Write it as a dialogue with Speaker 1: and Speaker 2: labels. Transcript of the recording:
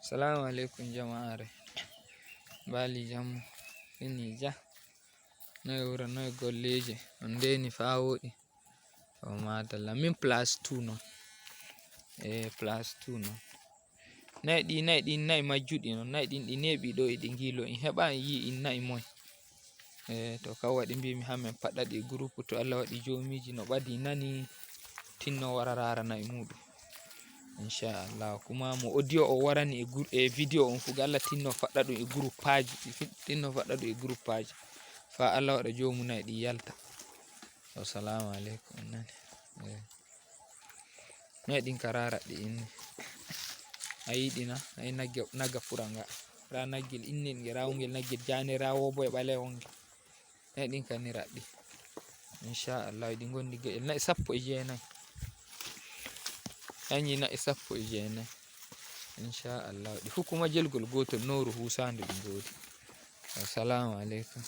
Speaker 1: Salamu alaikum jama'are, bali jammu fini ja noy wuro noy golleje on ndeni fa woɗi o madalla min plus 2 non plus 2 non nayi ɗi nayi majjuɗi non nayi ɗin ɗi neɓi ɗo eɗi ngilo in heɓa in yi in nayi moy to kam waɗi mbimi hamen paɗaɗi e group to Allah waɗi jomiji no ɓadi nani tinno wara rara nayi muɗum inchallah. Kuma mo audio o warani e video on fu Allah tinno faɗɗa ɗum e groupe paji, tinno faɗɗa ɗum e groupe paji fa Allah waɗa jomum nayi ɗi yalta. Assalamu alaikum nani nayi ɗin ka rara ɗi inni ayiɗina ayi nagga furanga ra naggel innel ngel rawngel naggel jane rawo bo e ɓalewol ngel nayi ɗin kani raɗɗi inchallah ɗi gondi ge'el nayi 19 yanyi nayi 19 inchallah ɗi fu kuma jelgol gotol noru husandu ɗi godi. Assalamu alaikum.